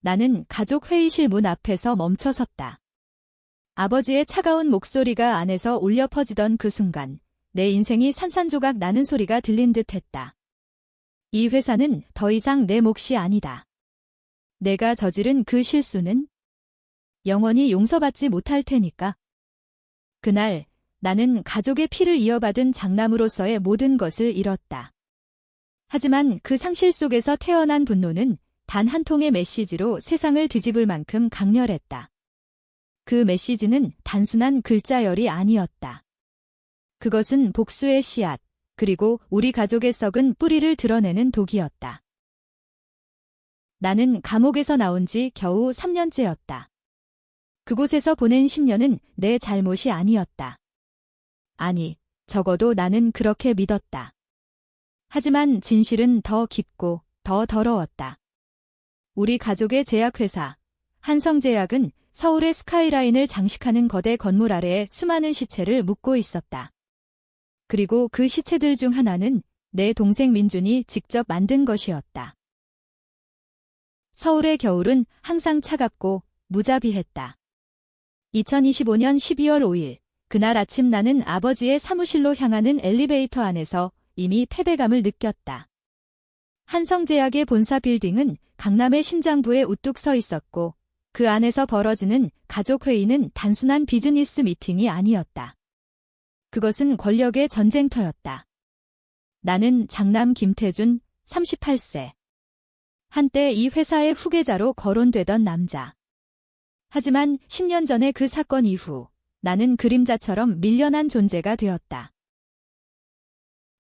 나는 가족 회의실 문 앞에서 멈춰섰다. 아버지의 차가운 목소리가 안에서 울려 퍼지던 그 순간 내 인생이 산산조각 나는 소리가 들린 듯 했다. 이 회사는 더 이상 내 몫이 아니다. 내가 저지른 그 실수는 영원히 용서받지 못할 테니까. 그날 나는 가족의 피를 이어받은 장남으로서의 모든 것을 잃었다. 하지만 그 상실 속에서 태어난 분노는 단 한 통의 메시지로 세상을 뒤집을 만큼 강렬했다. 그 메시지는 단순한 글자열이 아니었다. 그것은 복수의 씨앗, 그리고 우리 가족의 썩은 뿌리를 드러내는 독이었다. 나는 감옥에서 나온 지 겨우 3년째였다. 그곳에서 보낸 10년은 내 잘못이 아니었다. 아니, 적어도 나는 그렇게 믿었다. 하지만 진실은 더 깊고 더 더러웠다. 우리 가족의 제약회사, 한성제약은 서울의 스카이라인을 장식하는 거대 건물 아래에 수많은 시체를 묻고 있었다. 그리고 그 시체들 중 하나는 내 동생 민준이 직접 만든 것이었다. 서울의 겨울은 항상 차갑고 무자비했다. 2025년 12월 5일, 그날 아침 나는 아버지의 사무실로 향하는 엘리베이터 안에서 이미 패배감을 느꼈다. 한성제약의 본사 빌딩은 강남의 심장부에 우뚝 서 있었고 그 안에서 벌어지는 가족회의는 단순한 비즈니스 미팅이 아니었다. 그것은 권력의 전쟁터였다. 나는 장남 김태준, 38세. 한때 이 회사의 후계자로 거론되던 남자. 하지만 10년 전의 그 사건 이후 나는 그림자처럼 밀려난 존재가 되었다.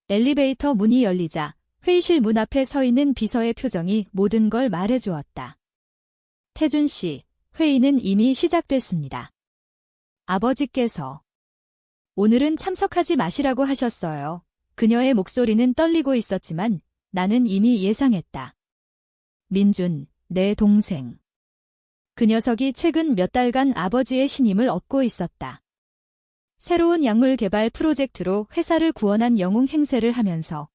엘리베이터 문이 열리자 회의실 문 앞에 서 있는 비서의 표정이 모든 걸 말해주었다. 태준 씨, 회의는 이미 시작됐습니다. 아버지께서 오늘은 참석하지 마시라고 하셨어요. 그녀의 목소리는 떨리고 있었지만 나는 이미 예상했다. 민준, 내 동생. 그 녀석이 최근 몇 달간 아버지의 신임을 얻고 있었다. 새로운 약물 개발 프로젝트로 회사를 구원한 영웅 행세를 하면서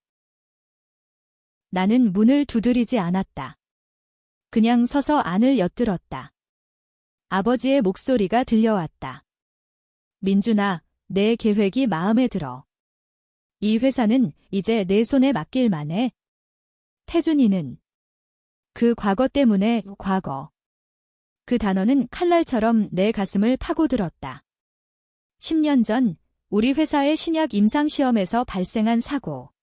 나는 문을 두드리지 않았다. 그냥 서서 안을 엿들었다. 아버지의 목소리가 들려왔다. 민준아, 내 계획이 마음에 들어. 이 회사는 이제 내 손에 맡길만 해. 태준이는 그 과거 때문에 과거. 그 단어는 칼날처럼 내 가슴을 파고들었다. 10년 전 우리 회사의 신약 임상시험에서 발생한 사고.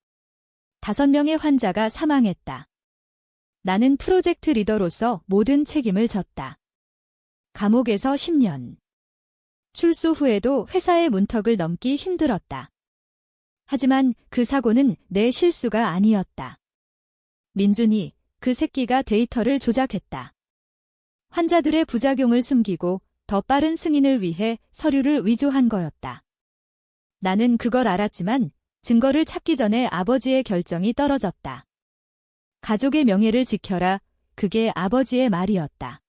5명의 환자가 사망했다. 나는 프로젝트 리더로서 모든 책임을 졌다. 감옥에서 10년. 출소 후에도 회사의 문턱을 넘기 힘들었다. 하지만 그 사고는 내 실수가 아니었다. 민준이, 그 새끼가 데이터를 조작했다. 환자들의 부작용을 숨기고 더 빠른 승인을 위해 서류를 위조한 거였다. 나는 그걸 알았지만 증거를 찾기 전에 아버지의 결정이 떨어졌다. 가족의 명예를 지켜라, 그게 아버지의 말이었다.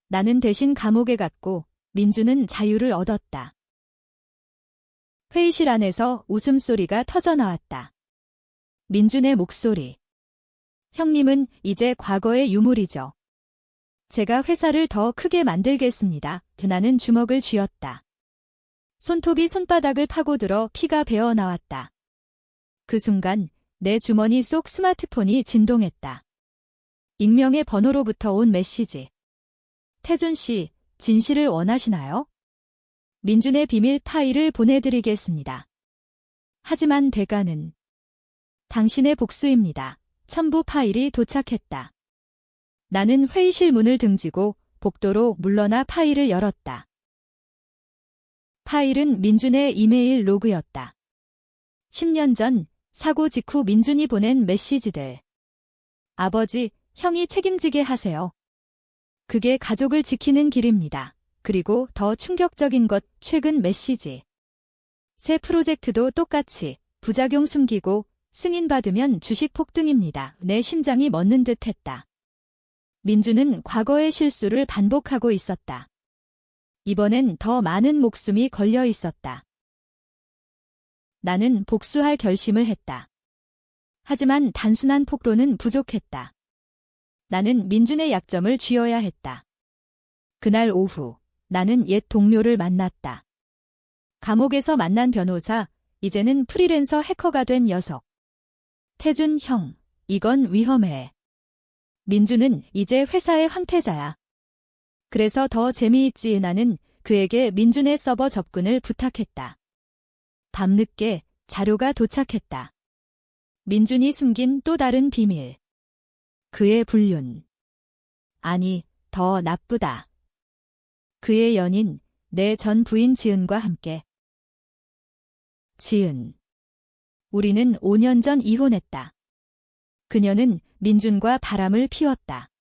나는 대신 감옥에 갔고 민주는 자유를 얻었다. 회의실 안에서 웃음소리가 터져나왔다. 민준의 목소리. 형님은 이제 과거의 유물이죠. 제가 회사를 더 크게 만들겠습니다. 나는 주먹을 쥐었다. 손톱이 손바닥을 파고들어 피가 배어 나왔다. 그 순간 내 주머니 속 스마트폰이 진동했다. 익명의 번호로부터 온 메시지. 태준 씨, 진실을 원하시나요? 민준의 비밀 파일을 보내드리겠습니다. 하지만 대가는 당신의 복수입니다. 첨부 파일이 도착했다. 나는 회의실 문을 등지고 복도로 물러나 파일을 열었다. 파일은 민준의 이메일 로그였다. 10년 전 사고 직후 민준이 보낸 메시지들. 아버지, 형이 책임지게 하세요. 그게 가족을 지키는 길입니다. 그리고 더 충격적인 것, 최근 메시지. 새 프로젝트도 똑같이 부작용 숨기고 승인받으면 주식 폭등입니다. 내 심장이 멎는 듯 했다. 민주는 과거의 실수를 반복하고 있었다. 이번엔 더 많은 목숨이 걸려 있었다. 나는 복수할 결심을 했다. 하지만 단순한 폭로는 부족했다. 나는 민준의 약점을 쥐어야 했다. 그날 오후 나는 옛 동료를 만났다. 감옥에서 만난 변호사, 이제는 프리랜서 해커가 된 녀석. 태준 형, 이건 위험해. 민준은 이제 회사의 황태자야. 그래서 더 재미있지. 나는 그에게 민준의 서버 접근을 부탁했다. 밤늦게 자료가 도착했다. 민준이 숨긴 또 다른 비밀. 그의 불륜. 아니, 더 나쁘다. 그의 연인, 내 전 부인 지은과 함께. 지은. 우리는 5년 전 이혼했다. 그녀는 민준과 바람을 피웠다.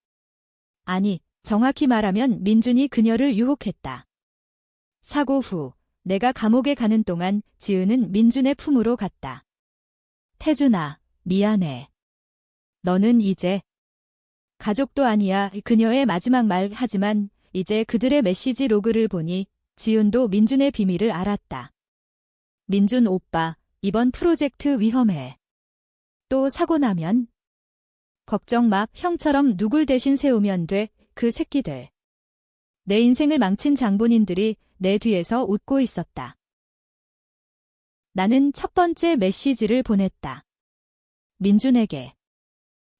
아니, 정확히 말하면 민준이 그녀를 유혹했다. 사고 후 내가 감옥에 가는 동안 지은은 민준의 품으로 갔다. 태준아, 미안해. 너는 이제 가족도 아니야. 그녀의 마지막 말. 하지만 이제 그들의 메시지 로그를 보니 지은도 민준의 비밀을 알았다. 민준 오빠, 이번 프로젝트 위험해. 또 사고 나면? 걱정 마. 형처럼 누굴 대신 세우면 돼. 그 새끼들. 내 인생을 망친 장본인들이 내 뒤에서 웃고 있었다. 나는 첫 번째 메시지를 보냈다. 민준에게.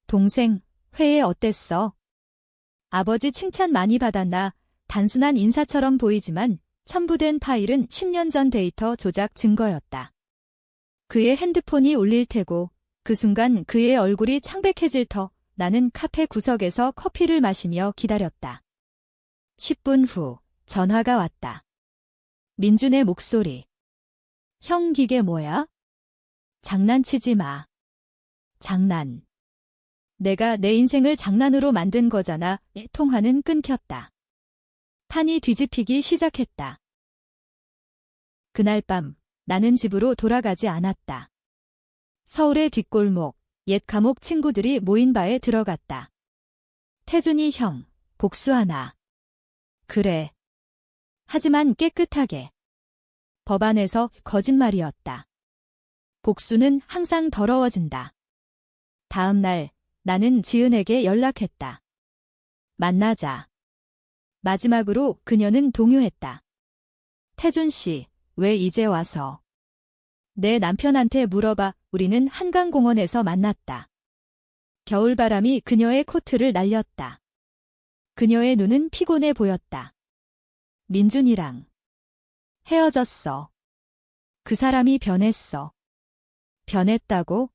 동생, 회의 어땠어? 아버지 칭찬 많이 받았나? 단순한 인사처럼 보이지만 첨부된 파일은 10년 전 데이터 조작 증거였다. 그의 핸드폰이 울릴 테고 그 순간 그의 얼굴이 창백해질 터 나는 카페 구석에서 커피를 마시며 기다렸다. 10분 후 전화가 왔다. 민준의 목소리. 형 기계 뭐야? 장난치지 마. 장난. 내가 내 인생을 장난으로 만든 거잖아. 통화는 끊겼다. 판이 뒤집히기 시작했다. 그날 밤 나는 집으로 돌아가지 않았다. 서울의 뒷골목, 옛 감옥 친구들이 모인 바에 들어갔다. 태준이 형, 복수하나. 그래. 하지만 깨끗하게. 법안에서 거짓말이었다. 복수는 항상 더러워진다. 다음 날 나는 지은에게 연락했다. 만나자. 마지막으로 그녀는 동요했다. 태준 씨, 왜 이제 와서? 내 남편한테 물어봐. 우리는 한강공원에서 만났다. 겨울바람이 그녀의 코트를 날렸다. 그녀의 눈은 피곤해 보였다. 민준이랑 헤어졌어. 그 사람이 변했어. 변했다고?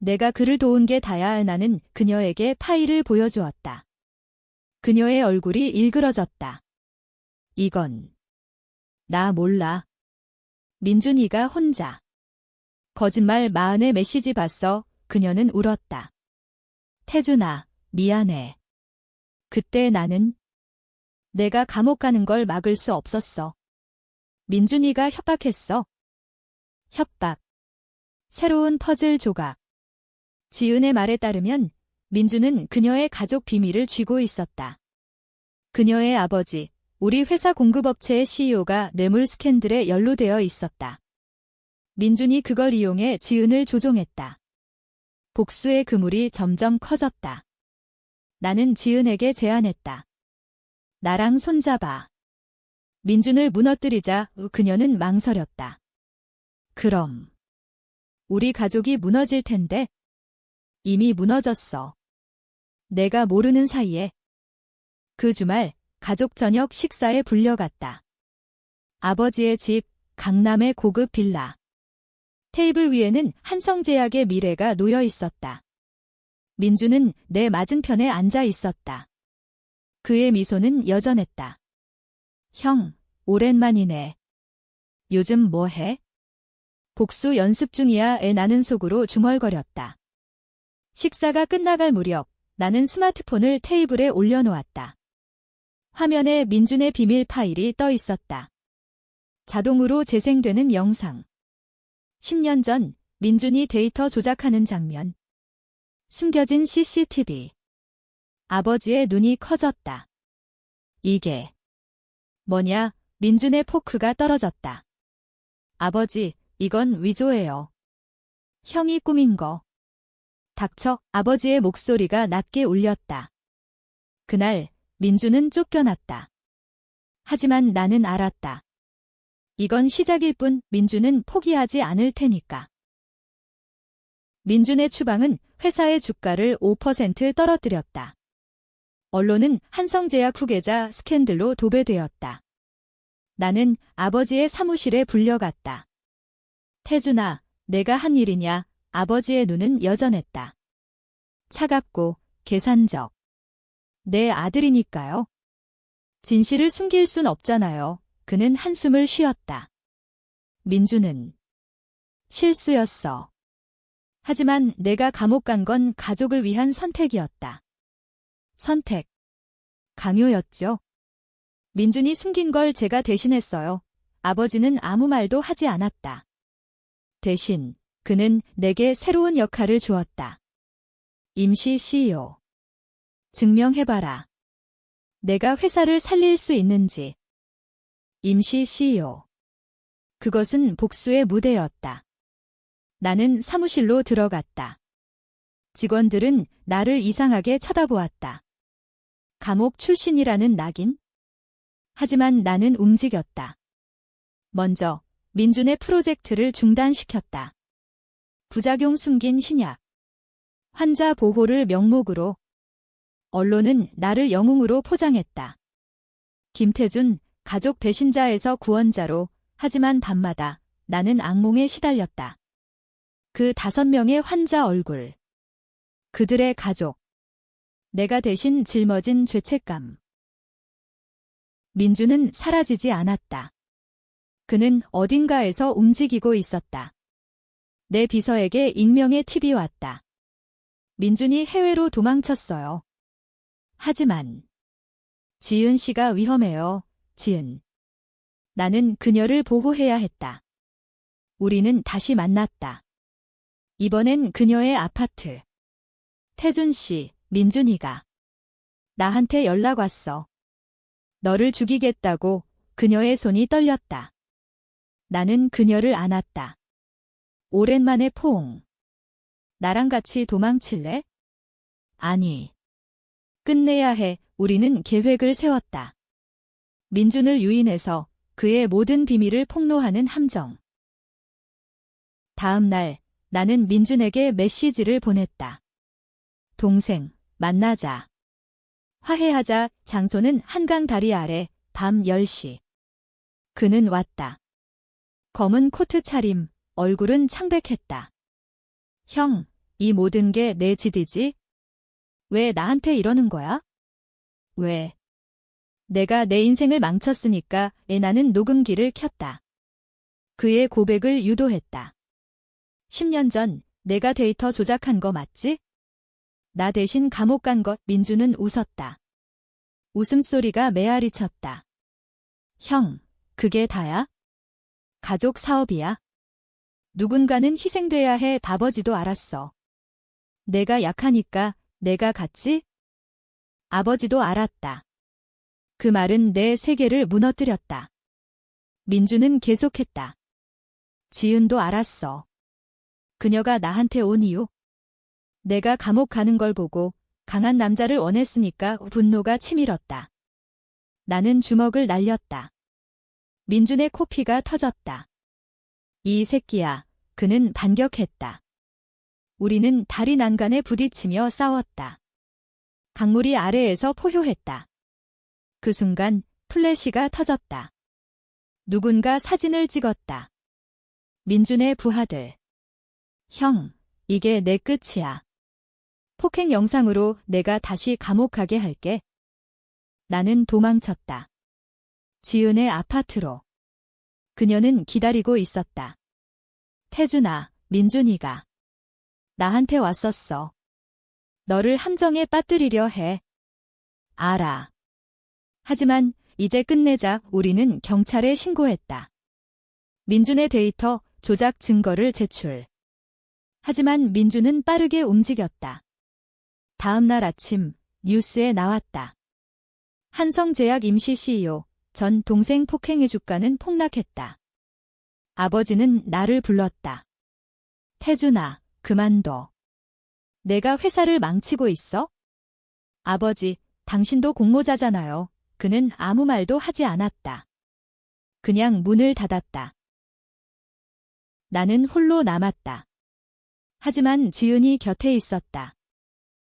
내가 그를 도운 게 다야. 나는 그녀에게 파일을 보여주었다. 그녀의 얼굴이 일그러졌다. 이건 나 몰라. 민준이가 혼자. 거짓말 마흔의 메시지 봤어. 그녀는 울었다. 태준아, 미안해. 그때 나는 내가 감옥 가는 걸 막을 수 없었어. 민준이가 협박했어. 협박. 새로운 퍼즐 조각. 지은의 말에 따르면 민준은 그녀의 가족 비밀을 쥐고 있었다. 그녀의 아버지, 우리 회사 공급업체의 CEO가 뇌물 스캔들에 연루되어 있었다. 민준이 그걸 이용해 지은을 조종했다. 복수의 그물이 점점 커졌다. 나는 지은에게 제안했다. 나랑 손잡아. 민준을 무너뜨리자. 그녀는 망설였다. 그럼 우리 가족이 무너질 텐데. 이미 무너졌어. 내가 모르는 사이에. 그 주말 가족 저녁 식사에 불려갔다. 아버지의 집, 강남의 고급 빌라. 테이블 위에는 한성제약의 미래가 놓여 있었다. 민준은 내 맞은편에 앉아 있었다. 그의 미소는 여전했다. 형, 오랜만이네. 요즘 뭐 해? 복수 연습 중이야. 나는 속으로 중얼거렸다. 식사가 끝나갈 무렵 나는 스마트폰을 테이블에 올려놓았다. 화면에 민준의 비밀 파일이 떠 있었다. 자동으로 재생되는 영상. 10년 전 민준이 데이터 조작하는 장면. 숨겨진 CCTV. 아버지의 눈이 커졌다. 이게 뭐냐? 민준의 포크가 떨어졌다. 아버지, 이건 위조예요. 형이 꾸민 거. 닥쳐. 아버지의 목소리가 낮게 울렸다. 그날 민주는 쫓겨났다. 하지만 나는 알았다. 이건 시작일 뿐. 민주는 포기하지 않을 테니까. 민준의 추방은 회사의 주가를 5% 떨어뜨렸다. 언론은 한성제약 후계자 스캔들로 도배되었다. 나는 아버지의 사무실에 불려갔다. 태준아, 내가 한 일이냐? 아버지의 눈은 여전했다. 차갑고 계산적. 내 아들이니까요. 진실을 숨길 순 없잖아요. 그는 한숨을 쉬었다. 민주는 실수였어. 하지만 내가 감옥 간 건 가족을 위한 선택이었다. 선택. 강요였죠. 민준이 숨긴 걸 제가 대신했어요. 아버지는 아무 말도 하지 않았다. 대신 그는 내게 새로운 역할을 주었다. 임시 CEO. 증명해봐라. 내가 회사를 살릴 수 있는지. 임시 CEO. 그것은 복수의 무대였다. 나는 사무실로 들어갔다. 직원들은 나를 이상하게 쳐다보았다. 감옥 출신이라는 낙인? 하지만 나는 움직였다. 먼저 민준의 프로젝트를 중단시켰다. 부작용 숨긴 신약. 환자 보호를 명목으로. 언론은 나를 영웅으로 포장했다. 김태준, 가족 배신자에서 구원자로. 하지만 밤마다 나는 악몽에 시달렸다. 그 5명의 환자 얼굴. 그들의 가족. 내가 대신 짊어진 죄책감. 민주는 사라지지 않았다. 그는 어딘가에서 움직이고 있었다. 내 비서에게 익명의 팁이 왔다. 민준이 해외로 도망쳤어요. 하지만 지은 씨가 위험해요. 지은. 나는 그녀를 보호해야 했다. 우리는 다시 만났다. 이번엔 그녀의 아파트. 태준 씨, 민준이가 나한테 연락 왔어. 너를 죽이겠다고. 그녀의 손이 떨렸다. 나는 그녀를 안았다. 오랜만에 포옹. 나랑 같이 도망칠래? 아니. 끝내야 해. 우리는 계획을 세웠다. 민준을 유인해서 그의 모든 비밀을 폭로하는 함정. 다음 날 나는 민준에게 메시지를 보냈다. 동생, 만나자. 화해하자. 장소는 한강 다리 아래. 밤 10시. 그는 왔다. 검은 코트 차림, 얼굴은 창백했다. 형, 이 모든 게 내 짓이지? 왜 나한테 이러는 거야? 왜? 내가 내 인생을 망쳤으니까. 나는 녹음기를 켰다. 그의 고백을 유도했다. 10년 전 내가 데이터 조작한 거 맞지? 나 대신 감옥 간 것. 민주는 웃었다. 웃음소리가 메아리 쳤다. 형, 그게 다야? 가족 사업이야. 누군가는 희생돼야 해. 아버지도 알았어. 내가 약하니까 내가 갔지? 아버지도 알았다. 그 말은 내 세계를 무너뜨렸다. 민주는 계속했다. 지은도 알았어. 그녀가 나한테 온 이유? 내가 감옥 가는 걸 보고 강한 남자를 원했으니까. 분노가 치밀었다. 나는 주먹을 날렸다. 민준의 코피가 터졌다. 이 새끼야. 그는 반격했다. 우리는 다리 난간에 부딪히며 싸웠다. 강물이 아래에서 포효했다. 그 순간 플래시가 터졌다. 누군가 사진을 찍었다. 민준의 부하들. 형, 이게 내 끝이야. 폭행 영상으로 내가 다시 감옥 가게 할게. 나는 도망쳤다. 지은의 아파트로. 그녀는 기다리고 있었다. 태준아, 민준이가 나한테 왔었어. 너를 함정에 빠뜨리려 해. 알아. 하지만 이제 끝내자. 우리는 경찰에 신고했다. 민준의 데이터, 조작 증거를 제출. 하지만 민준은 빠르게 움직였다. 다음 날 아침 뉴스에 나왔다. 한성제약 임시 CEO, 전 동생 폭행의 주가는 폭락했다. 아버지는 나를 불렀다. 태준아, 그만둬. 내가 회사를 망치고 있어? 아버지, 당신도 공모자잖아요. 그는 아무 말도 하지 않았다. 그냥 문을 닫았다. 나는 홀로 남았다. 하지만 지은이 곁에 있었다.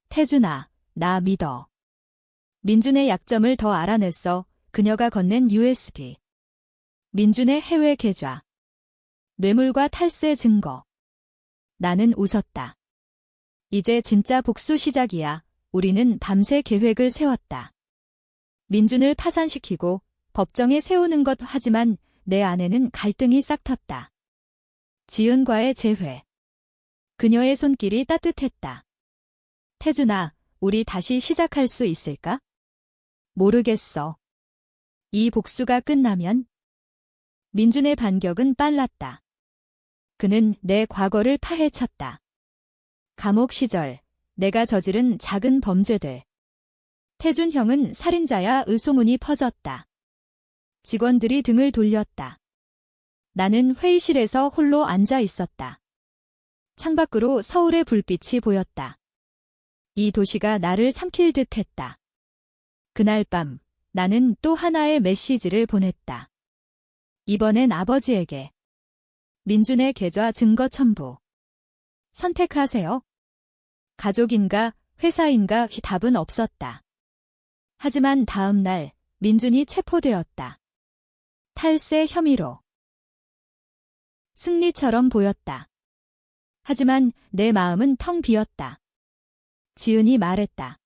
태준아, 나 믿어. 민준의 약점을 더 알아냈어. 그녀가 건넨 USB. 민준의 해외 계좌. 뇌물과 탈세 증거. 나는 웃었다. 이제 진짜 복수 시작이야. 우리는 밤새 계획을 세웠다. 민준을 파산시키고 법정에 세우는 것 하지만 내 안에는 갈등이 싹 텄다. 지은과의 재회. 그녀의 손길이 따뜻했다. 태준아, 우리 다시 시작할 수 있을까? 모르겠어. 이 복수가 끝나면? 민준의 반격은 빨랐다. 그는 내 과거를 파헤쳤다. 감옥 시절, 내가 저지른 작은 범죄들. 태준 형은 살인자야 의소문이 퍼졌다. 직원들이 등을 돌렸다. 나는 회의실에서 홀로 앉아 있었다. 창밖으로 서울의 불빛이 보였다. 이 도시가 나를 삼킬 듯 했다. 그날 밤, 나는 또 하나의 메시지를 보냈다. 이번엔 아버지에게. 민준의 계좌 증거 첨부. 선택하세요. 가족인가, 회사인가 답은 없었다. 하지만 다음 날, 민준이 체포되었다. 탈세 혐의로. 승리처럼 보였다. 하지만 내 마음은 텅 비었다. 지은이 말했다.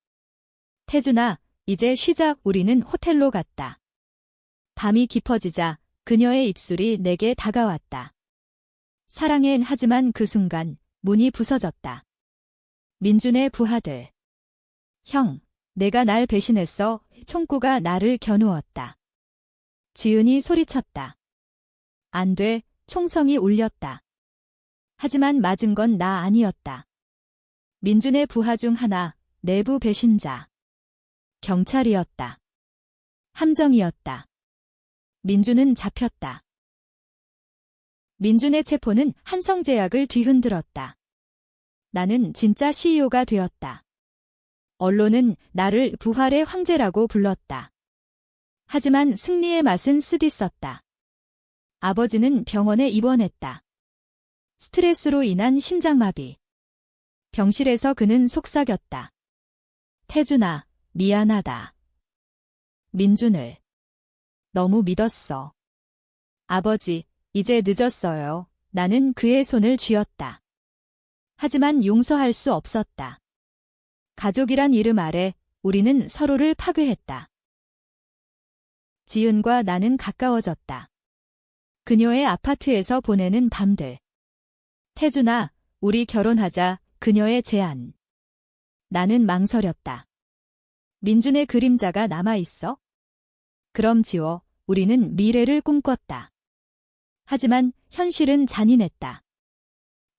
태준아, 이제 쉬자. 우리는 호텔로 갔다. 밤이 깊어지자 그녀의 입술이 내게 다가왔다. 사랑해. 하지만 그 순간 문이 부서졌다. 민준의 부하들. 형, 내가 날 배신했어. 총구가 나를 겨누었다. 지은이 소리쳤다. 안 돼. 총성이 울렸다. 하지만 맞은 건 나 아니었다. 민준의 부하 중 하나, 내부 배신자. 경찰이었다. 함정이었다. 민준은 잡혔다. 민준의 체포는 한성제약을 뒤흔들었다. 나는 진짜 CEO가 되었다. 언론은 나를 부활의 황제라고 불렀다. 하지만 승리의 맛은 쓰디썼다. 아버지는 병원에 입원했다. 스트레스로 인한 심장마비. 병실에서 그는 속삭였다. 태준아, 미안하다. 민준을 너무 믿었어. 아버지, 이제 늦었어요. 나는 그의 손을 쥐었다. 하지만 용서할 수 없었다. 가족이란 이름 아래 우리는 서로를 파괴했다. 지은과 나는 가까워졌다. 그녀의 아파트에서 보내는 밤들. 태준아, 우리 결혼하자. 그녀의 제안. 나는 망설였다. 민준의 그림자가 남아있어? 그럼 지워. 우리는 미래를 꿈꿨다. 하지만 현실은 잔인했다.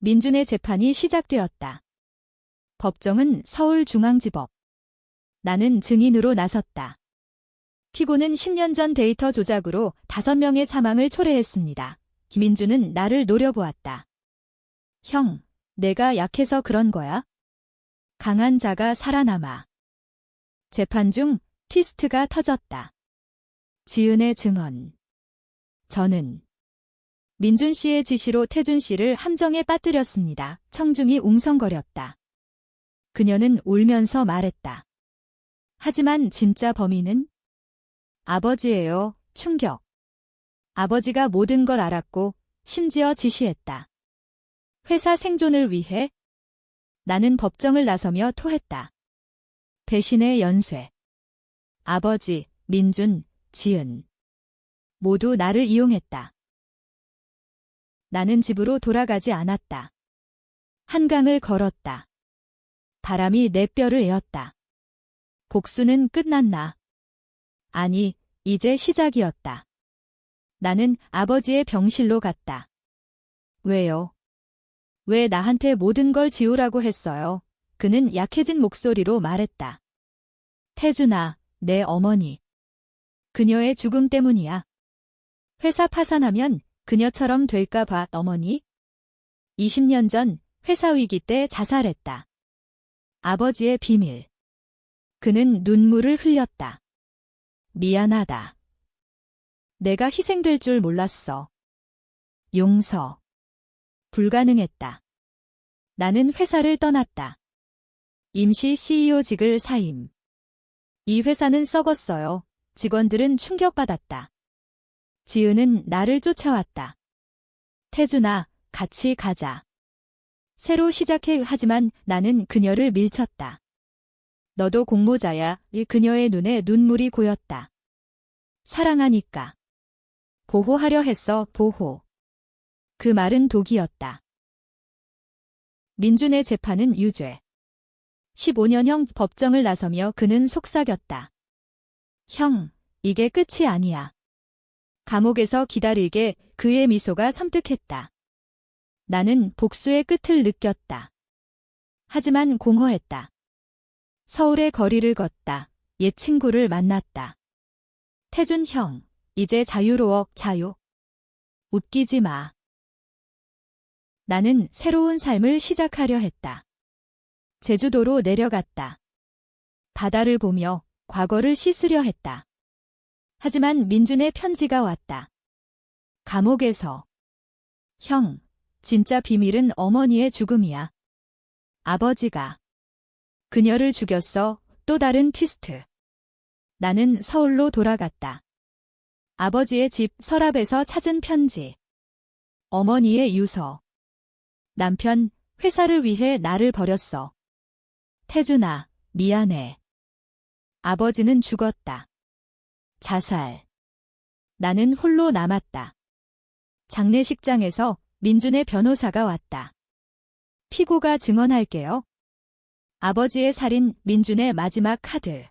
민준의 재판이 시작되었다. 법정은 서울중앙지법. 나는 증인으로 나섰다. 피고는 10년 전 데이터 조작으로 5명의 사망을 초래했습니다. 김민준은 나를 노려보았다. 형, 내가 약해서 그런 거야? 강한 자가 살아남아. 재판 중 트위스트가 터졌다. 지은의 증언. 저는 민준 씨의 지시로 태준 씨를 함정에 빠뜨렸습니다. 청중이 웅성거렸다. 그녀는 울면서 말했다. 하지만 진짜 범인은? 아버지예요. 충격. 아버지가 모든 걸 알았고 심지어 지시했다. 회사 생존을 위해? 나는 법정을 나서며 토했다. 배신의 연쇄. 아버지, 민준, 지은. 모두 나를 이용했다. 나는 집으로 돌아가지 않았다. 한강을 걸었다. 바람이 내 뼈를 에었다. 복수는 끝났나? 아니, 이제 시작이었다. 나는 아버지의 병실로 갔다. 왜요? 왜 나한테 모든 걸 지우라고 했어요? 그는 약해진 목소리로 말했다. 태준아, 내 어머니. 그녀의 죽음 때문이야. 회사 파산하면 그녀처럼 될까 봐. 어머니? 20년 전 회사 위기 때 자살했다. 아버지의 비밀. 그는 눈물을 흘렸다. 미안하다. 내가 희생될 줄 몰랐어. 용서. 불가능했다. 나는 회사를 떠났다. 임시 CEO직을 사임. 이 회사는 썩었어요. 직원들은 충격받았다. 지은은 나를 쫓아왔다. 태준아, 같이 가자. 새로 시작해. 하지만 나는 그녀를 밀쳤다. 너도 공모자야. 그녀의 눈에 눈물이 고였다. 사랑하니까. 보호하려 했어, 보호. 그 말은 독이었다. 민준의 재판은 유죄. 15년형 법정을 나서며 그는 속삭였다. 형, 이게 끝이 아니야. 감옥에서 기다리게. 그의 미소가 섬뜩했다. 나는 복수의 끝을 느꼈다. 하지만 공허했다. 서울의 거리를 걷다. 옛 친구를 만났다. 태준 형, 이제 자유로워. 자유. 웃기지 마. 나는 새로운 삶을 시작하려 했다. 제주도로 내려갔다. 바다를 보며 과거를 씻으려 했다. 하지만 민준의 편지가 왔다. 감옥에서. 형, 진짜 비밀은 어머니의 죽음이야. 아버지가 그녀를 죽였어. 또 다른 트위스트. 나는 서울로 돌아갔다. 아버지의 집 서랍에서 찾은 편지. 어머니의 유서. 남편, 회사를 위해 나를 버렸어. 태준아, 미안해. 아버지는 죽었다. 자살. 나는 홀로 남았다. 장례식장에서 민준의 변호사가 왔다. 피고가 증언할게요. 아버지의 살인, 민준의 마지막 카드.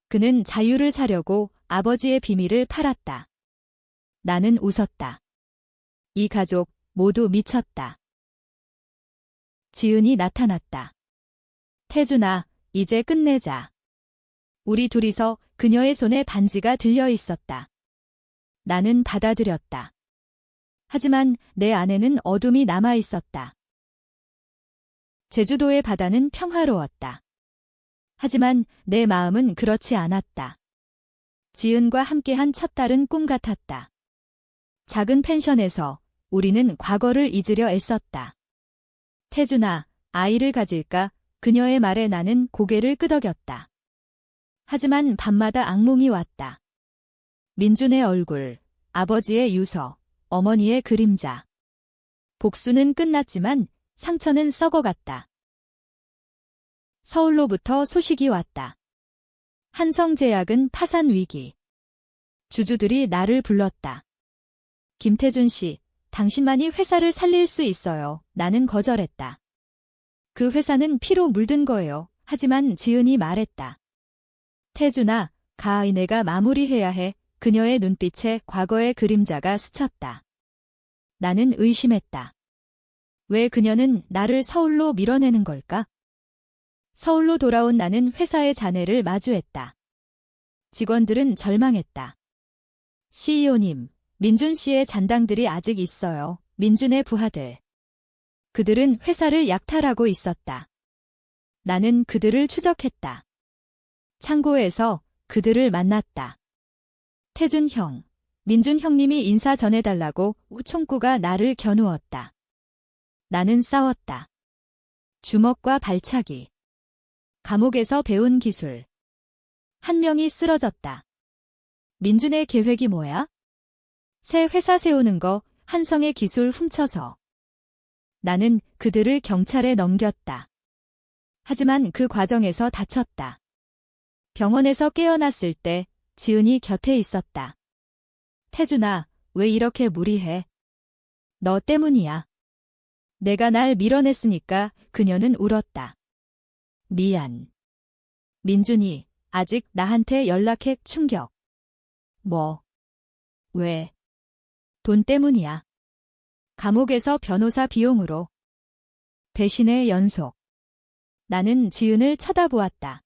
그는 자유를 사려고 아버지의 비밀을 팔았다. 나는 웃었다. 이 가족 모두 미쳤다. 지은이 나타났다. 태준아, 이제 끝내자. 우리 둘이서. 그녀의 손에 반지가 들려 있었다. 나는 받아들였다. 하지만 내 안에는 어둠이 남아 있었다. 제주도의 바다는 평화로웠다. 하지만 내 마음은 그렇지 않았다. 지은과 함께한 첫 달은 꿈 같았다. 작은 펜션에서 우리는 과거를 잊으려 애썼다. 태준아, 아이를 가질까? 그녀의 말에 나는 고개를 끄덕였다. 하지만 밤마다 악몽이 왔다. 민준의 얼굴, 아버지의 유서, 어머니의 그림자. 복수는 끝났지만 상처는 썩어갔다. 서울로부터 소식이 왔다. 한성제약은 파산 위기. 주주들이 나를 불렀다. 김태준 씨, 당신만이 회사를 살릴 수 있어요. 나는 거절했다. 그 회사는 피로 물든 거예요. 하지만 지은이 말했다. 태준아, 가히 내가 마무리해야 해. 그녀의 눈빛에 과거의 그림자가 스쳤다. 나는 의심했다. 왜 그녀는 나를 서울로 밀어내는 걸까? 서울로 돌아온 나는 회사의 잔해를 마주했다. 직원들은 절망했다. CEO님, 민준 씨의 잔당들이 아직 있어요. 민준의 부하들. 그들은 회사를 약탈하고 있었다. 나는 그들을 추적했다. 창고에서 그들을 만났다. 태준 형, 민준 형님이 인사 전해달라고 총구가 나를 겨누었다. 나는 싸웠다. 주먹과 발차기. 감옥에서 배운 기술. 한 명이 쓰러졌다. 민준의 계획이 뭐야? 새 회사 세우는 거, 한성의 기술 훔쳐서. 나는 그들을 경찰에 넘겼다. 하지만 그 과정에서 다쳤다. 병원에서 깨어났을 때 지은이 곁에 있었다. 태준아, 왜 이렇게 무리해? 너 때문이야. 내가 날 밀어냈으니까. 그녀는 울었다. 미안. 민준이 아직 나한테 연락해. 충격. 뭐? 왜? 돈 때문이야. 감옥에서 변호사 비용으로. 배신의 연속. 나는 지은을 쳐다보았다.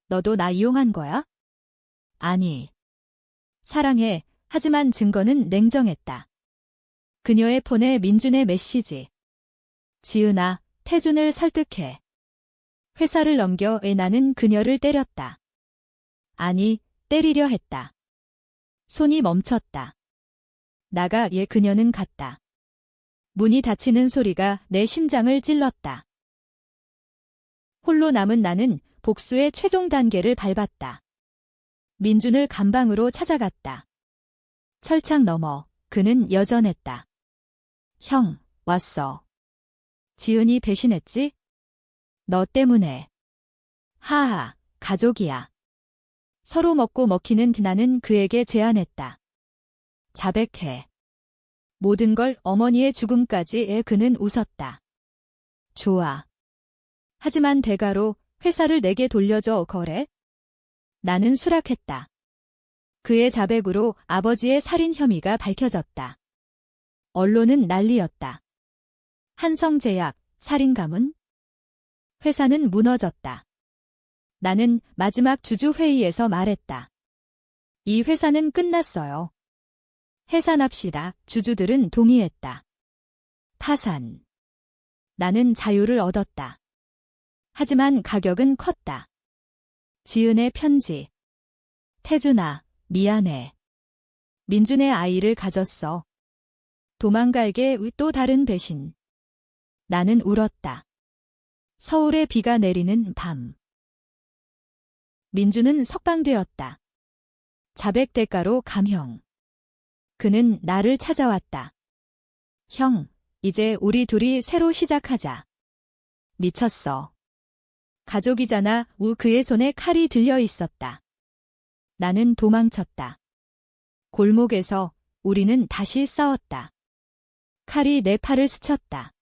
너도 나 이용한 거야? 아니. 사랑해. 하지만 증거는 냉정했다. 그녀의 폰에 민준의 메시지. 지은아, 태준을 설득해. 회사를 넘겨 나는 그녀를 때렸다. 아니, 때리려 했다. 손이 멈췄다. 나가 그녀는 갔다. 문이 닫히는 소리가 내 심장을 찔렀다. 홀로 남은 나는 복수의 최종 단계를 밟았다. 민준을 감방으로 찾아갔다. 철창 너머 그는 여전했다. 형, 왔어. 지은이 배신했지? 너 때문에. 하하, 가족이야. 서로 먹고 먹히는 나는 그에게 제안했다. 자백해. 모든 걸 어머니의 죽음까지 그는 웃었다. 좋아. 하지만 대가로 회사를 내게 돌려줘 거래? 나는 수락했다. 그의 자백으로 아버지의 살인 혐의가 밝혀졌다. 언론은 난리였다. 한성제약, 살인 가문? 회사는 무너졌다. 나는 마지막 주주회의에서 말했다. 이 회사는 끝났어요. 해산합시다. 주주들은 동의했다. 파산. 나는 자유를 얻었다. 하지만 가격은 컸다. 지은의 편지. 태준아, 미안해. 민준의 아이를 가졌어. 도망갈게 또 다른 배신. 나는 울었다. 서울에 비가 내리는 밤. 민준은 석방되었다. 자백 대가로 감형. 그는 나를 찾아왔다. 형, 이제 우리 둘이 새로 시작하자. 미쳤어. 가족이잖아. 그의 손에 칼이 들려 있었다. 나는 도망쳤다. 골목에서 우리는 다시 싸웠다. 칼이 내 팔을 스쳤다.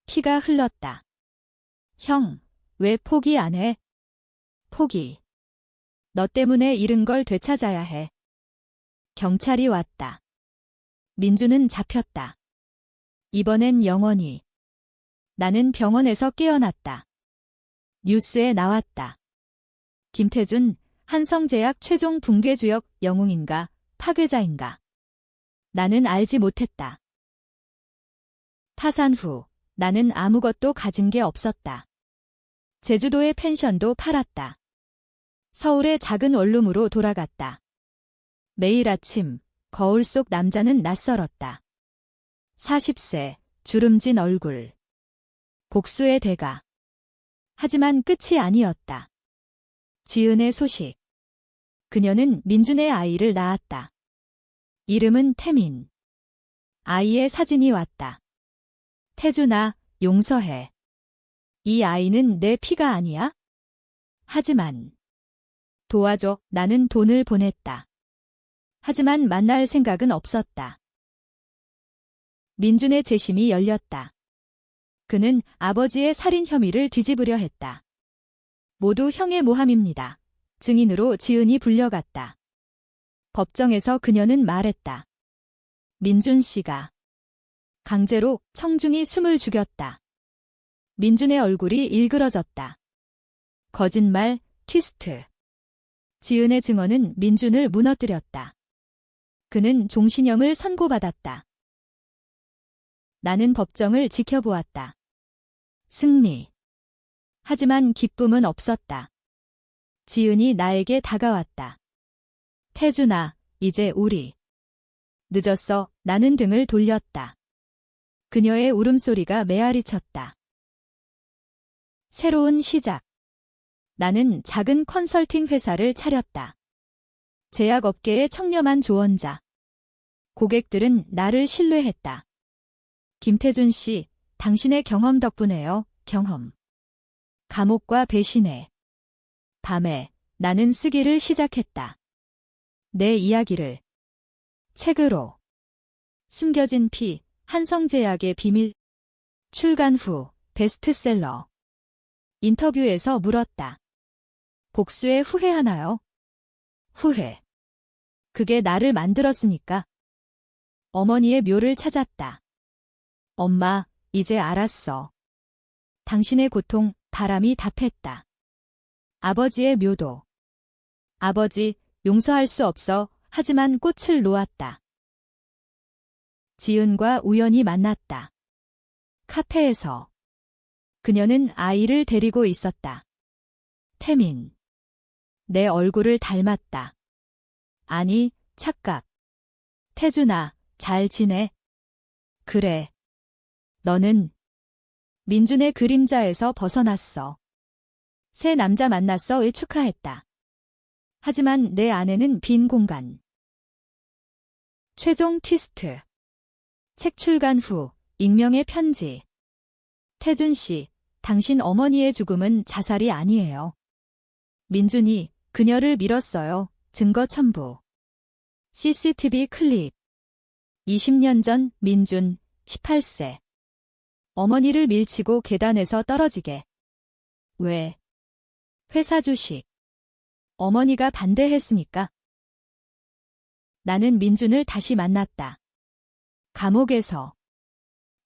피가 흘렀다. 형, 왜 포기 안 해? 포기. 너 때문에 잃은 걸 되찾아야 해. 경찰이 왔다. 민준은 잡혔다. 이번엔 영원히. 나는 병원에서 깨어났다. 뉴스에 나왔다. 김태준, 한성제약 최종 붕괴주역 영웅인가, 파괴자인가. 나는 알지 못했다. 파산 후 나는 아무것도 가진 게 없었다. 제주도의 펜션도 팔았다. 서울의 작은 원룸으로 돌아갔다. 매일 아침 거울 속 남자는 낯설었다. 40세, 주름진 얼굴. 복수의 대가. 하지만 끝이 아니었다. 지은의 소식. 그녀는 민준의 아이를 낳았다. 이름은 태민. 아이의 사진이 왔다. 태준아, 용서해. 이 아이는 내 피가 아니야? 하지만 도와줘. 나는 돈을 보냈다. 하지만 만날 생각은 없었다. 민준의 재심이 열렸다. 그는 아버지의 살인 혐의를 뒤집으려 했다. 모두 형의 모함입니다. 증인으로 지은이 불려갔다. 법정에서 그녀는 말했다. 민준 씨가 강제로 청중이 숨을 죽였다. 민준의 얼굴이 일그러졌다. 거짓말, 트위스트. 지은의 증언은 민준을 무너뜨렸다. 그는 종신형을 선고받았다. 나는 법정을 지켜보았다. 승리. 하지만 기쁨은 없었다. 지은이 나에게 다가왔다. 태준아, 이제 우리. 늦었어. 나는 등을 돌렸다. 그녀의 울음소리가 메아리쳤다. 새로운 시작. 나는 작은 컨설팅 회사를 차렸다. 제약업계의 청렴한 조언자. 고객들은 나를 신뢰했다. 김태준 씨, 당신의 경험 덕분에요. 경험. 감옥과 배신에. 밤에 나는 쓰기를 시작했다. 내 이야기를. 책으로. 숨겨진 피, 한성제약의 비밀. 출간 후 베스트셀러. 인터뷰에서 물었다. 복수에 후회하나요? 후회. 그게 나를 만들었으니까. 어머니의 묘를 찾았다. 엄마, 이제 알았어. 당신의 고통, 바람이 답했다. 아버지의 묘도. 아버지, 용서할 수 없어. 하지만 꽃을 놓았다. 지은과 우연히 만났다. 카페에서. 그녀는 아이를 데리고 있었다. 태민. 내 얼굴을 닮았다. 아니, 착각. 태준아, 잘 지내? 그래. 너는 민준의 그림자에서 벗어났어. 새 남자 만났어에 축하했다. 하지만 내 안에는 빈 공간. 최종 티스트. 책 출간 후 익명의 편지. 태준 씨, 당신 어머니의 죽음은 자살이 아니에요. 민준이 그녀를 밀었어요. 증거 첨부. CCTV 클립. 20년 전 민준, 18세. 어머니를 밀치고 계단에서 떨어지게. 왜? 회사 주식. 어머니가 반대했으니까. 나는 민준을 다시 만났다. 감옥에서.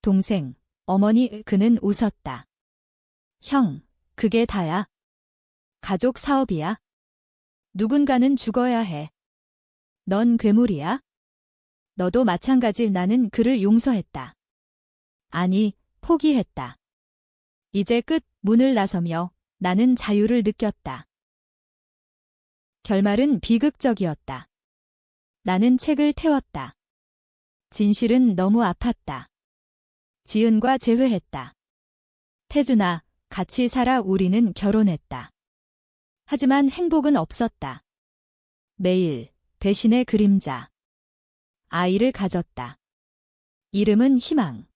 동생, 어머니, 그는 웃었다. 형, 그게 다야. 가족 사업이야. 누군가는 죽어야 해. 넌 괴물이야? 너도 마찬가지. 나는 그를 용서했다. 아니, 포기했다. 이제 끝. 문을 나서며 나는 자유를 느꼈다. 결말은 비극적이었다. 나는 책을 태웠다. 진실은 너무 아팠다. 지은과 재회했다. 태준아, 같이 살아. 우리는 결혼했다. 하지만 행복은 없었다. 매일 배신의 그림자. 아이를 가졌다. 이름은 희망.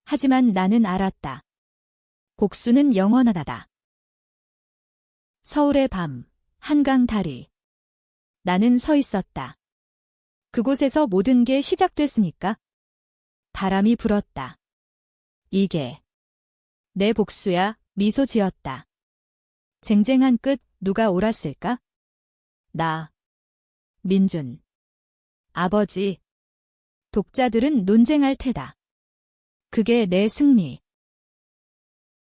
하지만 나는 알았다. 복수는 영원하다. 서울의 밤, 한강 다리. 나는 서 있었다. 그곳에서 모든 게 시작됐으니까. 바람이 불었다. 이게 내 복수야. 미소 지었다. 쟁쟁한 끝. 누가 옳았을까? 나. 민준. 아버지. 독자들은 논쟁할 테다. 그게 내 승리.